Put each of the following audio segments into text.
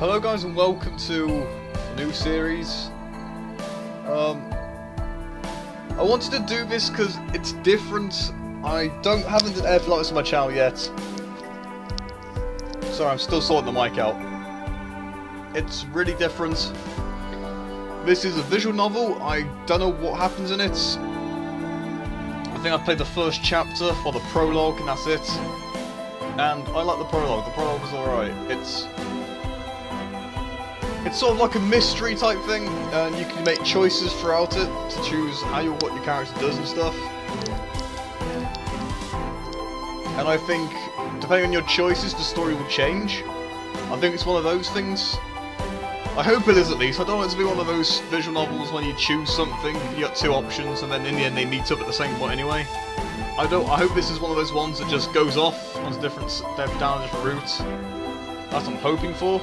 Hello guys and welcome to a new series. I wanted to do this because it's different. I haven't done anything like this on my channel yet. Sorry, I'm still sorting the mic out. It's really different. This is a visual novel. I don't know what happens in it. I think I played the first chapter for the prologue and that's it. And I like the prologue. The prologue was alright. It's sort of like a mystery type thing, and you can make choices throughout it to choose what your character does and stuff. And I think, depending on your choices, the story will change. I think it's one of those things. I hope it is at least. I don't want it to be one of those visual novels when you choose something, you got two options, and then in the end they meet up at the same point anyway. I hope this is one of those ones that just goes off on down a different route. That's what I'm hoping for.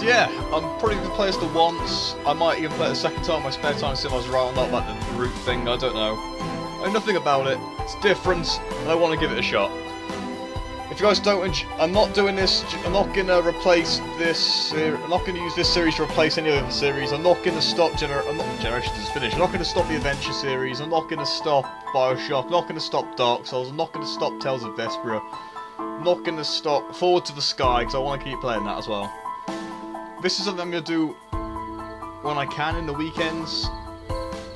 Yeah, I'm probably going to play this the once. I might even play it a second time in my spare time, see if I was right or not about the route thing, I don't know. I know nothing about it, it's different, and I want to give it a shot. If you guys don't I'm not doing this, I'm not going to replace this, I'm not going to use this series to replace any other series, I'm not going to stop Generations is finished, I'm not going to stop the Adventure series, I'm not going to stop Bioshock, I'm not going to stop Dark Souls, I'm not going to stop Tales of Vesperia. I'm not going to stop Forward to the Sky because I want to keep playing that as well. This is something I'm going to do when I can in the weekends.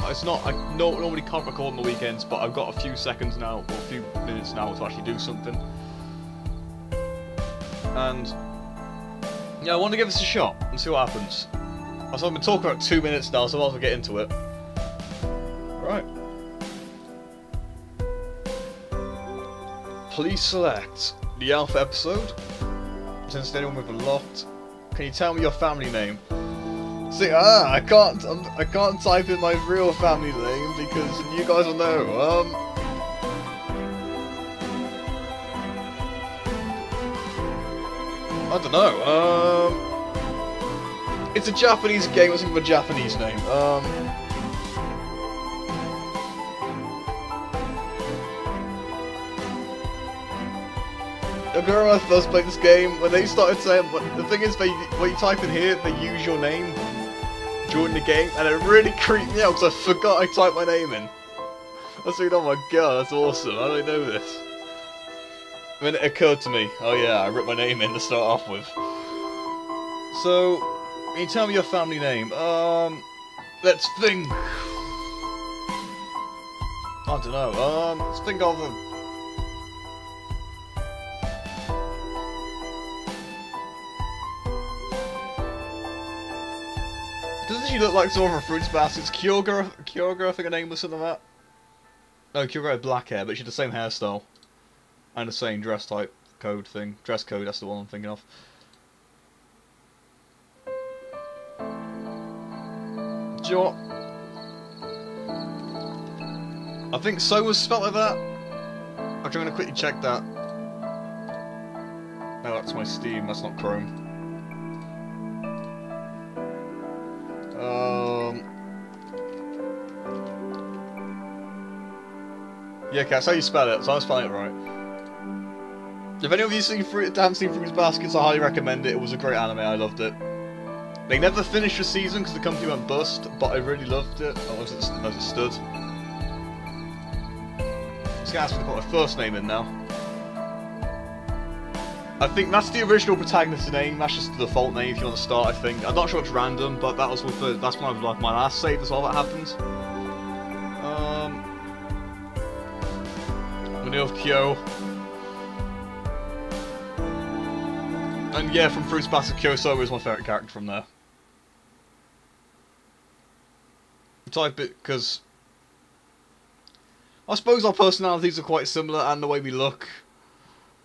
It's not, I normally can't record on the weekends, but I've got a few seconds now, or a few minutes now to actually do something. And yeah, I want to give this a shot and see what happens. So I've been talking about 2 minutes now, so I might as well get into it. Right. Please select the alpha episode. Since anyone with a locked, can you tell me your family name? See, I can't type in my real family name because you guys will know. I don't know. It's a Japanese game. Let's think of a Japanese name. I remember when I first played this game, when they started saying, the thing is, when you type in here, they use your name during the game, and it really creeped me out because I forgot I typed my name in. I was thinking, oh my god, that's awesome, I don't know this. And then it occurred to me, oh yeah, I wrote my name in to start off with. So, can you tell me your family name? Let's think. I don't know, let's think of them. Doesn't she look like sort of a fruits basket's Kyoga, I think her name was something like that. No, Kyoga had black hair, but she had the same hairstyle. And the same dress type code thing. Dress code, that's the one I'm thinking of. Do you know what? I think so was spelled like that. I'm going to quickly check that. No, that's my Steam, that's not Chrome. Yeah, okay, that's how you spell it, so I'm spelling it right. If any of you haven't seen Fruits Baskets, I highly recommend it. It was a great anime, I loved it. They never finished the season because the company went bust, but I really loved it, as it stood. It's going to ask me to put my first name in now. I think that's the original protagonist's name, that's just the default name if you want to start, I think. I'm not sure it's random, but that's when I was like my last save as well that happens. Of Kyo. And yeah, from Fruits Basket, Kyoso is my favourite character from there. Type it because I suppose our personalities are quite similar and the way we look,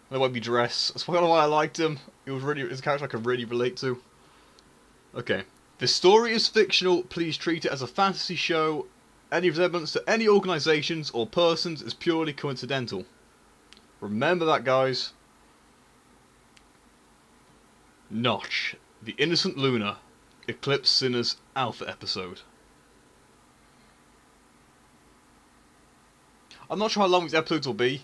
and the way we dress. That's kind of why I liked him. It's a character I could really relate to. Okay. This story is fictional. Please treat it as a fantasy show. Any resemblance to any organisations or persons is purely coincidental. Remember that, guys. Notch, the innocent lunA, Eclipsed SinnerS alpha episode. I'm not sure how long these episodes will be.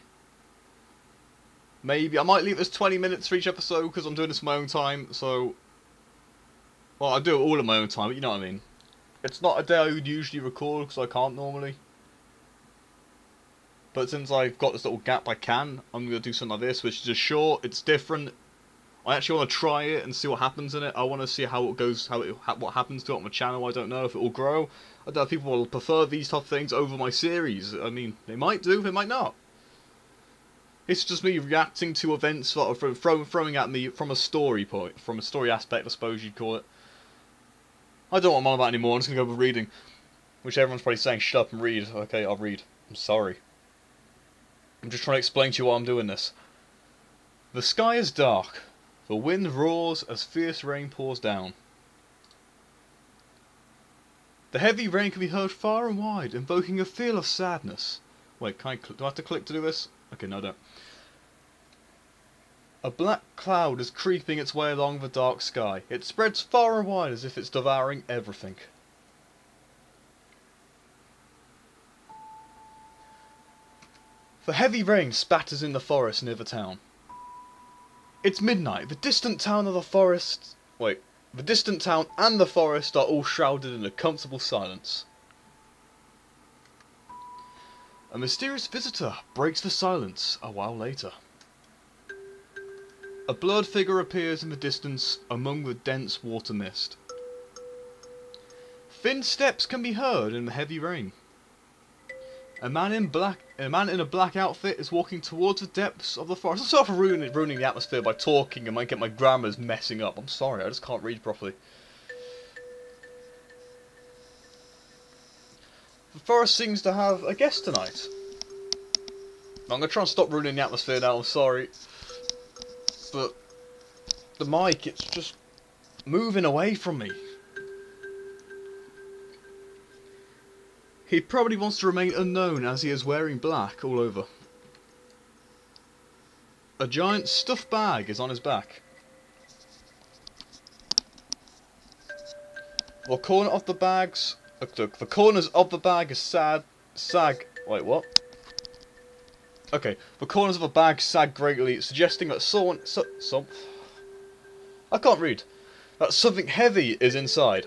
Maybe. I might leave this 20 minutes for each episode because I'm doing this in my own time, so... Well, I do it all in my own time, but you know what I mean. It's not a day I would usually record because I can't normally. But since I've got this little gap I can, I'm going to do something like this, which is just short, it's different. I actually want to try it and see what happens in it. I want to see how it goes, what happens to it on my channel. I don't know if it will grow. I don't know if people will prefer these type of things over my series. I mean, they might do, they might not. It's just me reacting to events that are throwing at me from a story point, from a story aspect, I suppose you'd call it. I don't know what I'm on about anymore, I'm just going to go with reading. Which everyone's probably saying, shut up and read. Okay, I'll read. I'm sorry. I'm just trying to explain to you why I'm doing this. The sky is dark. The wind roars as fierce rain pours down. The heavy rain can be heard far and wide, invoking a feel of sadness. Wait, do I have to click to do this? Okay, no I don't. A black cloud is creeping its way along the dark sky. It spreads far and wide as if it's devouring everything. The heavy rain spatters in the forest near the town. It's midnight. The distant town and the forest are all shrouded in a comfortable silence. A mysterious visitor breaks the silence a while later. A blurred figure appears in the distance among the dense water mist. Thin steps can be heard in the heavy rain. A man in a black outfit is walking towards the depths of the forest. I'm sort of ruining the atmosphere by talking and might get my grammar's messing up. I'm sorry, I just can't read properly. The forest seems to have a guest tonight. I'm going to try and stop ruining the atmosphere now, I'm sorry. But the mic, it's just moving away from me. He probably wants to remain unknown as he is wearing black all over. A giant stuffed bag is on his back. The corners of the bag is wait, what? Okay, the corners of the bag sag greatly, suggesting that I can't read. That something heavy is inside.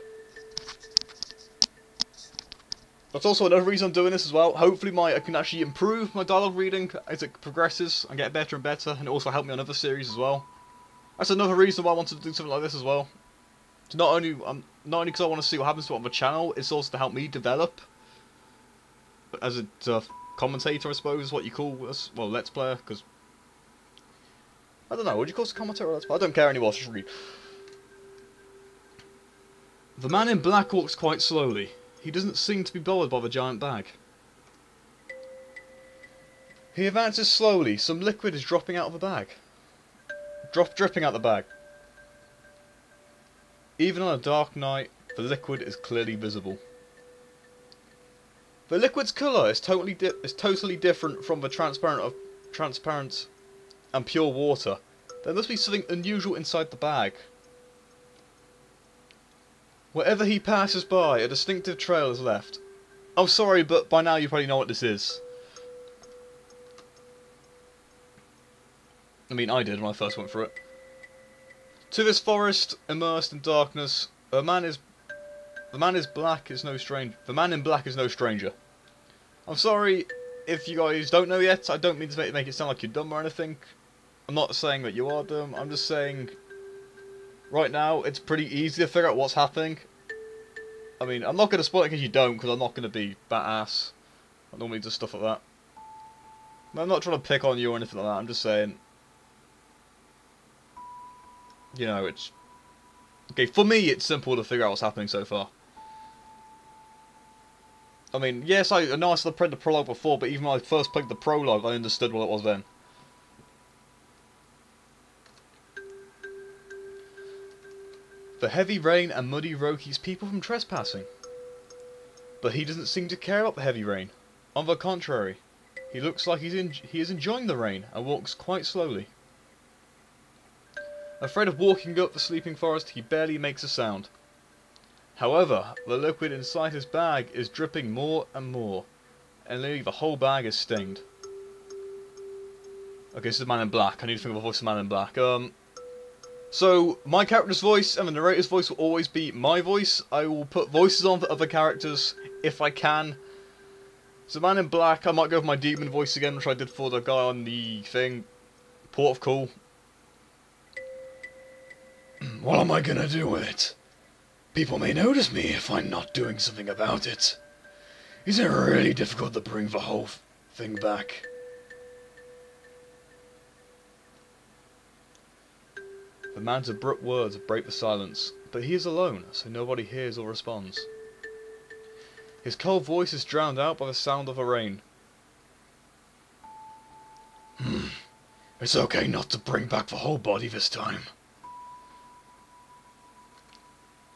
That's also another reason I'm doing this as well. Hopefully I can actually improve my dialogue reading as it progresses and get better and better, and it also help me on other series as well. That's another reason why I wanted to do something like this as well. It's not only because I want to see what happens to it on the channel, it's also to help me develop as a commentator, I suppose, is what you call us. Well, let's player, because I don't know. Would you call us a commentator or let's player? I don't care anymore. Just read. The man in black walks quite slowly. He doesn't seem to be bothered by the giant bag. He advances slowly. Some liquid is dropping out of the bag. Dripping out the bag. Even on a dark night, the liquid is clearly visible. The liquid's colour is totally different from the transparent and pure water. There must be something unusual inside the bag. Wherever he passes by, a distinctive trail is left. I'm sorry, but by now you probably know what this is. I mean, I did when I first went through it. To this forest, immersed in darkness, the man in black is no stranger. I'm sorry if you guys don't know yet. I don't mean to make it sound like you're dumb or anything. I'm not saying that you are dumb. I'm just saying, right now, it's pretty easy to figure out what's happening. I mean, I'm not going to spoil it because you don't, because I'm not going to be bat-ass. I normally do stuff like that. I'm not trying to pick on you or anything like that. I'm just saying, you know, it's... Okay, for me, it's simple to figure out what's happening so far. I mean, yes, I know I still played the prologue before, but even when I first played the prologue, I understood what it was then. The heavy rain and muddy road keeps people from trespassing. But he doesn't seem to care about the heavy rain. On the contrary, he looks like he is enjoying the rain and walks quite slowly. Afraid of walking up the sleeping forest, he barely makes a sound. However, the liquid inside his bag is dripping more and more, and nearly the whole bag is stained. Okay, this is Man in Black. I need to think of a voice of Man in Black. So, my character's voice and the narrator's voice will always be my voice. I will put voices on for other characters if I can. So, Man in Black, I might go with my demon voice again, which I did for the guy on the thing. Port of Call. What am I gonna do with it? People may notice me if I'm not doing something about it. Is it really difficult to bring the whole thing back? The man's abrupt words break the silence, but he is alone, so nobody hears or responds. His cold voice is drowned out by the sound of the rain. It's okay not to bring back the whole body this time.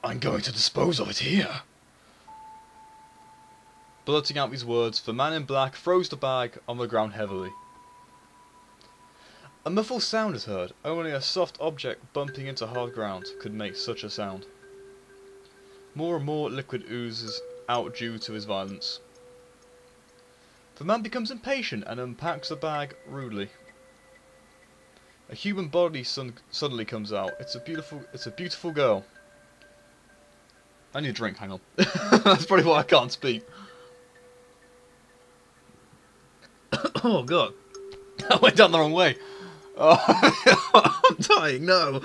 I'm going to dispose of it here. Blurting out these words, the man in black throws the bag on the ground heavily. A muffled sound is heard. Only a soft object bumping into hard ground could make such a sound. More and more liquid oozes out due to his violence. The man becomes impatient and unpacks the bag rudely. A human body suddenly comes out. It's a beautiful girl. I need a drink, hang on. That's probably why I can't speak. Oh god. I went down the wrong way. Oh, I'm dying, no.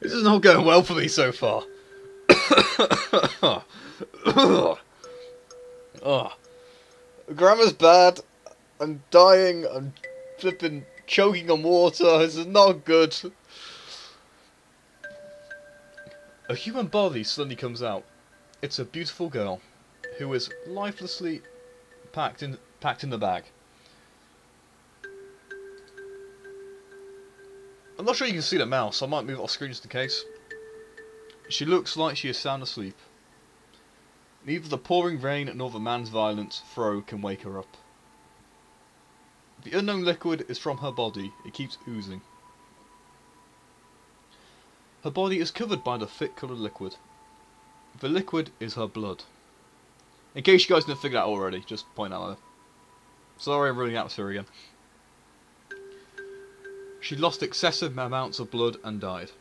This is not going well for me so far. Oh. Grammar's bad. I'm dying. I'm flipping choking on water. This is not good. A human body suddenly comes out. It's a beautiful girl who is lifelessly packed in the bag. I'm not sure you can see the mouse. I might move it off screen just in case. She looks like she is sound asleep. Neither the pouring rain nor the man's violent throw can wake her up. The unknown liquid is from her body. It keeps oozing. Her body is covered by the thick coloured liquid. The liquid is her blood. In case you guys didn't figure that out already, just point out there. Sorry, I'm ruining the atmosphere again. She lost excessive amounts of blood and died.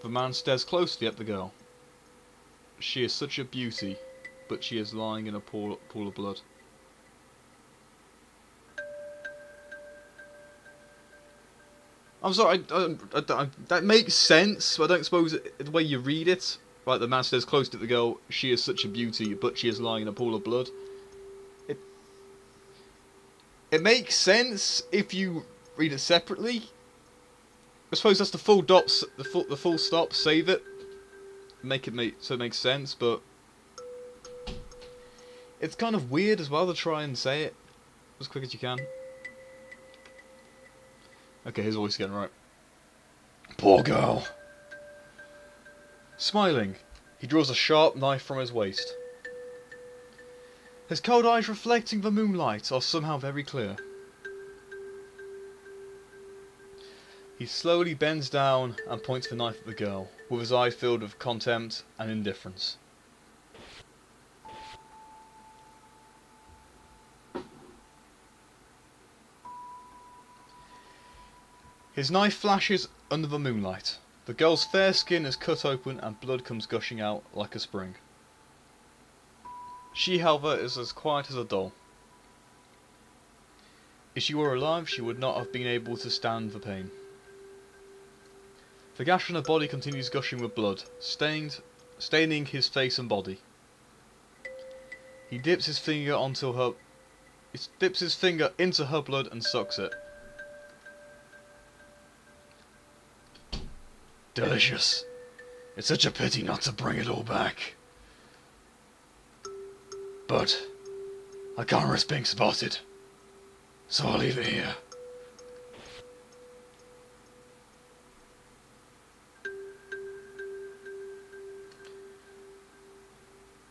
The man stares closely at the girl. She is such a beauty, but she is lying in a pool of blood. I'm sorry, that makes sense, but I don't suppose the way you read it. Like, the man stares close to the girl, she is such a beauty, but she is lying in a pool of blood. It makes sense if you read it separately. I suppose that's the full dots, the full stop, save it. So it makes sense, but it's kind of weird as well to try and say it as quick as you can. Okay, his voice again, right. Poor girl. Smiling, he draws a sharp knife from his waist. His cold eyes reflecting the moonlight are somehow very clear. He slowly bends down and points the knife at the girl, with his eye filled with contempt and indifference. His knife flashes under the moonlight. The girl's fair skin is cut open and blood comes gushing out like a spring. She, however, is as quiet as a doll. If she were alive, she would not have been able to stand the pain. The gash on her body continues gushing with blood, staining his face and body. He dips his finger into her blood and sucks it. Delicious. It's such a pity not to bring it all back. But I can't risk being spotted, so I'll leave it here.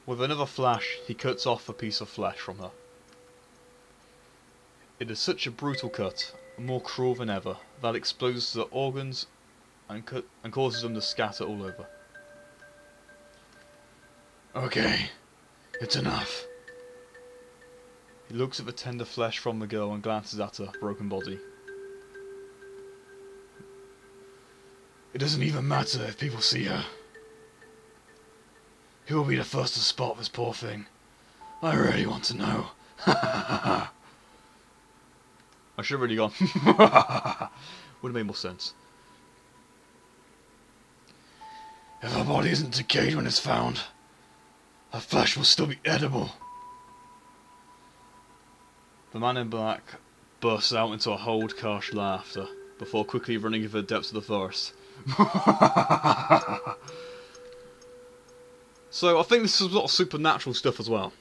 With another flash, he cuts off a piece of flesh from her. It is such a brutal cut, more cruel than ever, that exposes the organs and causes them to scatter all over. Okay, It's enough. He looks at the tender flesh from the girl and glances at her broken body. It doesn't even matter if people see her. Who will be the first to spot this poor thing? I really want to know. I should have really gone. Would have made more sense. If her body isn't decayed when it's found, her flesh will still be edible. The man in black bursts out into a hold harsh laughter before quickly running into the depths of the forest. So I think this is a lot of supernatural stuff as well,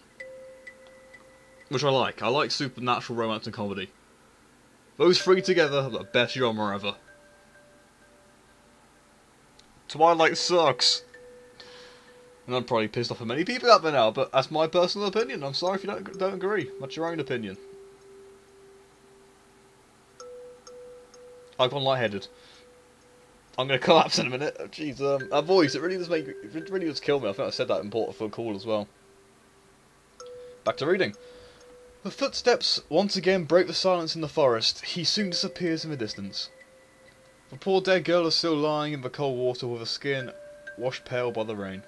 which I like. I like supernatural romance and comedy. Those three together are the best genre ever. Twilight sucks. And I'm probably pissed off at many people out there now, but that's my personal opinion. I'm sorry if you don't agree. That's your own opinion. I've gone lightheaded. I'm going to collapse in a minute. Jeez, that voice, it really does kill me. I think I said that in Port for a call as well. Back to reading. The footsteps once again break the silence in the forest. He soon disappears in the distance. The poor dead girl is still lying in the cold water with her skin washed pale by the rain.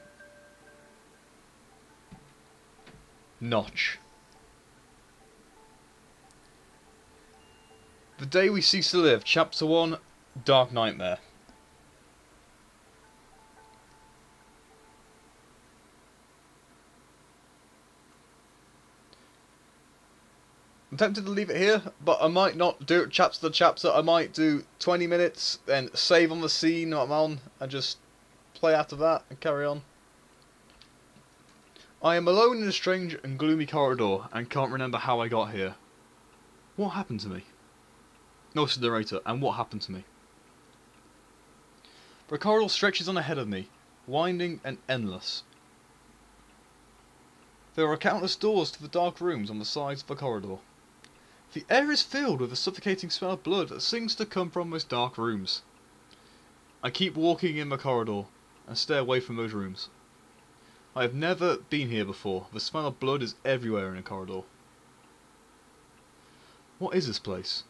Notch. The Day We Cease to Live, Chapter 1, Dark Nightmare. I'm tempted to leave it here, but I might not do it chapter to chapter. I might do 20 minutes, then save on the scene that I'm on, and just play after that and carry on. I am alone in a strange and gloomy corridor, and can't remember how I got here. What happened to me? No, it's the narrator, and what happened to me? The corridor stretches on ahead of me, winding and endless. There are countless doors to the dark rooms on the sides of the corridor. The air is filled with a suffocating smell of blood that seems to come from those dark rooms. I keep walking in the corridor and stay away from those rooms. I have never been here before. The smell of blood is everywhere in a corridor. What is this place?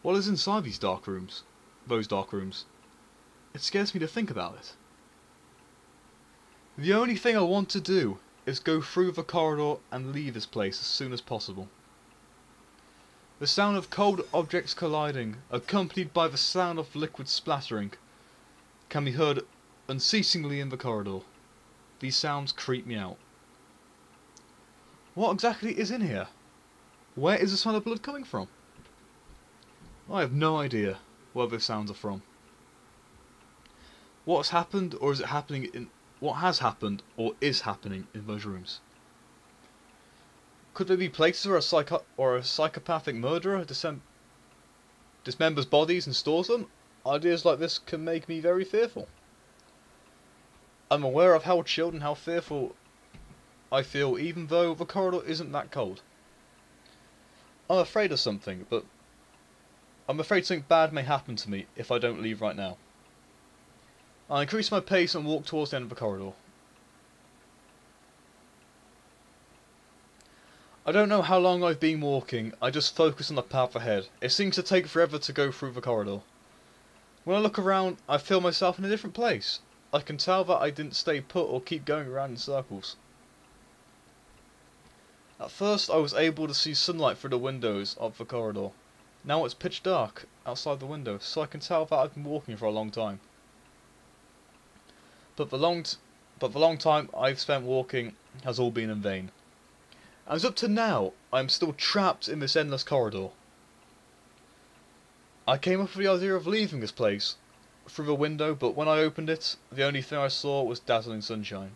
What is inside these dark rooms? Those dark rooms? It scares me to think about it. The only thing I want to do is go through the corridor and leave this place as soon as possible. The sound of cold objects colliding, accompanied by the sound of liquid splattering, can be heard unceasingly in the corridor. These sounds creep me out. What exactly is in here? Where is the smell of blood coming from? I have no idea where those sounds are from. What has happened, or is it happening in... What has happened, or is happening in those rooms? Could there be places where a psychopathic murderer dismembers bodies and stores them? Ideas like this can make me very fearful. I'm aware of how chilled and how fearful I feel, even though the corridor isn't that cold. I'm afraid of something, but I'm afraid something bad may happen to me if I don't leave right now. I increase my pace and walk towards the end of the corridor. I don't know how long I've been walking, I just focus on the path ahead. It seems to take forever to go through the corridor. When I look around, I feel myself in a different place. I can tell that I didn't stay put or keep going around in circles. At first I was able to see sunlight through the windows of the corridor. Now it's pitch dark outside the window, so I can tell that I've been walking for a long time. But the long time I've spent walking has all been in vain. As up to now, I am still trapped in this endless corridor. I came up with the idea of leaving this place through the window, but when I opened it, the only thing I saw was dazzling sunshine.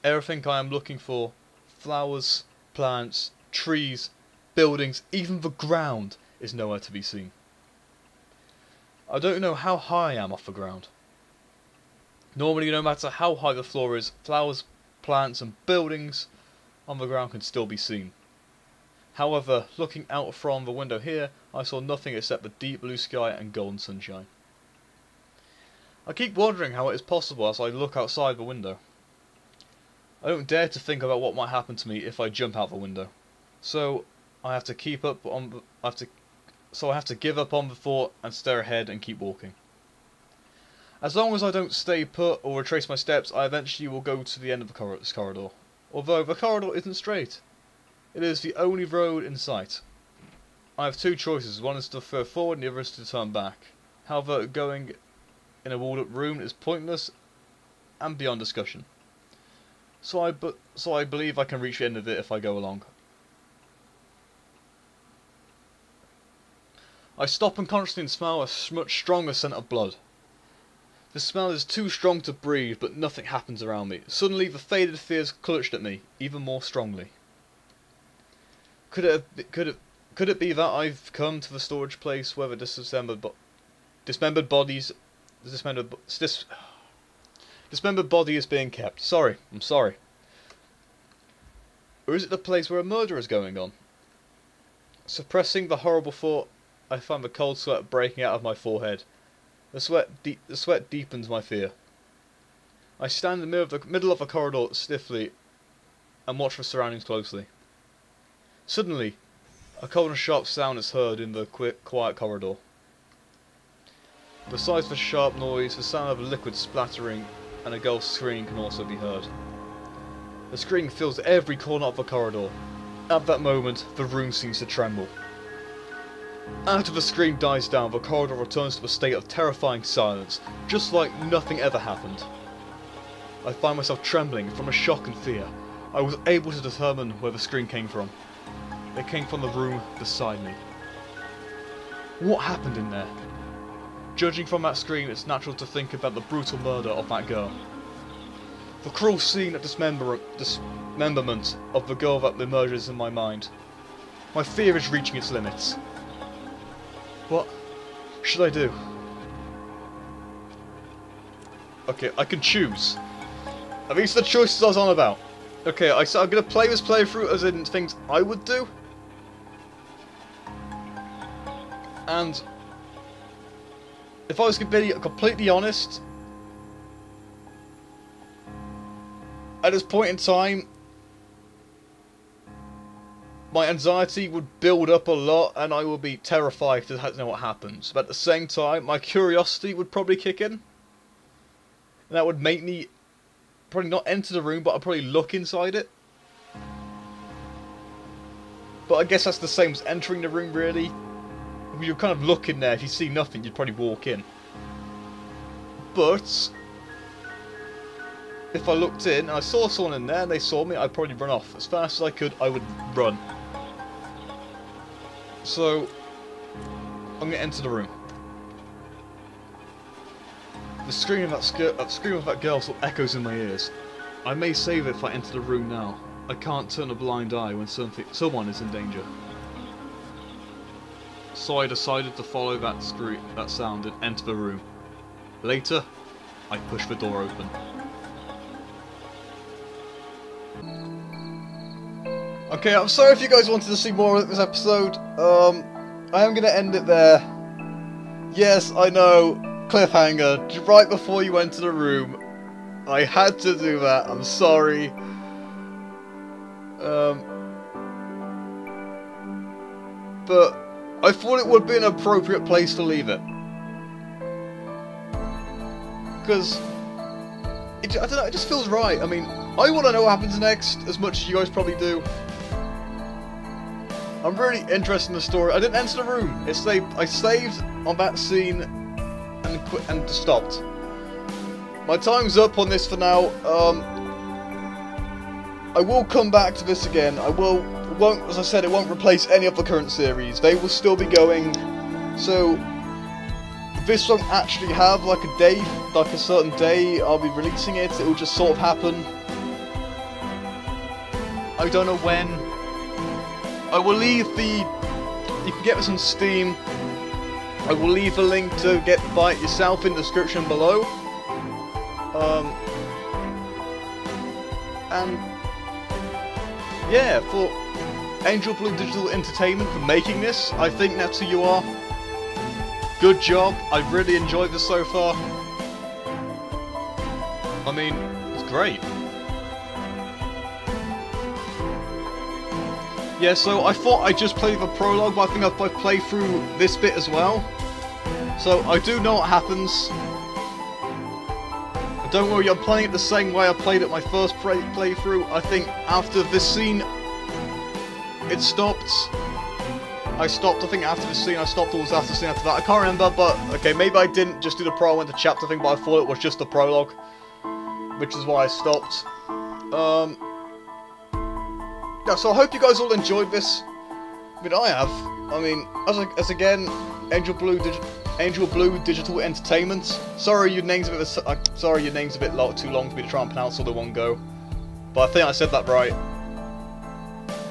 Everything I am looking for, flowers, plants, trees, buildings, even the ground, is nowhere to be seen. I don't know how high I am off the ground. Normally, no matter how high the floor is, flowers, plants and buildings on the ground can still be seen. However, looking out from the window here, I saw nothing except the deep blue sky and golden sunshine. I keep wondering how it is possible as I look outside the window. I don't dare to think about what might happen to me if I jump out the window. So I have to give up on the thought and stare ahead and keep walking. As long as I don't stay put or retrace my steps, I eventually will go to the end of this corridor. Although the corridor isn't straight. It is the only road in sight. I have two choices, one is to go forward and the other is to turn back. However, going in a walled up room is pointless and beyond discussion. So I believe I can reach the end of it if I go along. I stop unconsciously and smell a much stronger scent of blood. The smell is too strong to breathe, but nothing happens around me. Suddenly, the faded fears clutched at me, even more strongly. Could it be that I've come to the storage place where the dismembered body is being kept? I'm sorry. Or is it the place where a murder is going on? Suppressing the horrible thought, I find the cold sweat breaking out of my forehead. The sweat deepens my fear. I stand in the middle of the corridor stiffly and watch the surroundings closely. Suddenly, a cold and sharp sound is heard in the quiet corridor. Besides the sharp noise, the sound of a liquid splattering and a girl's scream can also be heard. The scream fills every corner of the corridor. At that moment, the room seems to tremble. After the scream dies down, the corridor returns to a state of terrifying silence, just like nothing ever happened. I find myself trembling from a shock and fear. I was able to determine where the scream came from. It came from the room beside me. What happened in there? Judging from that scream, it's natural to think about the brutal murder of that girl. The cruel scene of dismemberment of the girl that emerges in my mind. My fear is reaching its limits. What should I do? Okay, I can choose. Are these the choices I was on about? Okay, I'm gonna play this playthrough as in things I would do. And if I was completely honest, at this point in time, my anxiety would build up a lot and I would be terrified to know what happens. But at the same time, my curiosity would probably kick in. And that would make me probably not enter the room, but I'd probably look inside it. But I guess that's the same as entering the room, really. You're kind of looking there. If you see nothing, you'd probably walk in. But if I looked in and I saw someone in there and they saw me, I'd probably run off. As fast as I could, I would run. So I'm going to enter the room. The scream of that girl still echoes in my ears. I may save it if I enter the room now. I can't turn a blind eye when someone is in danger. So I decided to follow that sound and enter the room. Later, I push the door open. Okay, I'm sorry if you guys wanted to see more of this episode. I am going to end it there. Yes, I know, cliffhanger, right before you went to the room. I had to do that, I'm sorry. But I thought it would be an appropriate place to leave it. Because, I don't know, it just feels right. I mean, I want to know what happens next, as much as you guys probably do. I'm really interested in the story. I didn't enter the room. I saved on that scene and stopped. My time's up on this for now. I will come back to this again. As I said, it won't replace any of the current series. They will still be going. So this won't actually have like a day, like a certain day I'll be releasing it. It will just sort of happen. I don't know when. I will leave you can get this on Steam. I will leave a link to buy it yourself in the description below. And yeah, for Angel Blue Digital Entertainment for making this, I think that's who you are. Good job, I've really enjoyed this so far. I mean, it's great. Yeah, so I thought I just played the prologue, but I think I've played through this bit as well. So I do know what happens. But don't worry, I'm playing it the same way I played it my first playthrough. I think after this scene, it stopped. I think after this scene, I stopped, or was after the scene after that. I can't remember, but okay, maybe I didn't just do the prologue, went to chapter thing, but I thought it was just the prologue, which is why I stopped. Yeah, so I hope you guys all enjoyed this. I mean, I have. I mean, as again, Angel Blue Digital Entertainment. Sorry, your name's a bit. Sorry, your name's a bit too long for me to try and pronounce all in one go. But I think I said that right.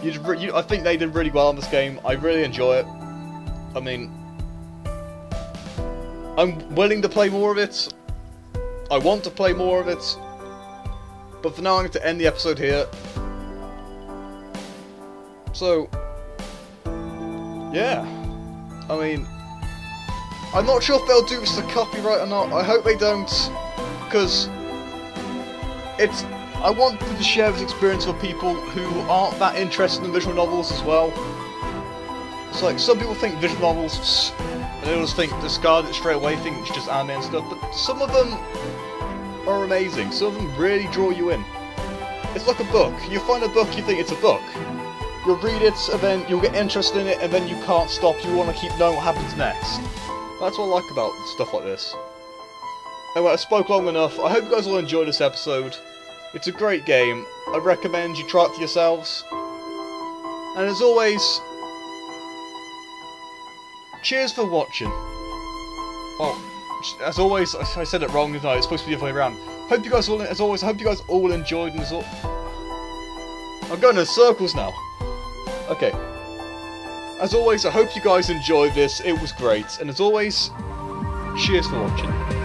I think they did really well on this game. I really enjoy it. I mean, I'm willing to play more of it. I want to play more of it. But for now, I'm going to end the episode here. So, yeah. I mean, I'm not sure if they'll do this to copyright or not. I hope they don't, because I want to share this experience with people who aren't that interested in visual novels as well. It's like, some people think visual novels, and they just think, discard it straight away, think it's just anime and stuff, but some of them are amazing. Some of them really draw you in. It's like a book. You find a book, you think it's a book. You'll read it, and then you'll get interested in it, and then you can't stop. You want to keep knowing what happens next. That's what I like about stuff like this. Anyway, I spoke long enough. I hope you guys all enjoyed this episode. It's a great game. I recommend you try it for yourselves. And as always, cheers for watching. Oh, as always, I said it wrong, didn't I? It's supposed to be the other way around. Hope you guys all, as always, I hope you guys all enjoyed and I'm going in circles now. Okay. As always, I hope you guys enjoyed this. It was great. And as always, cheers for watching.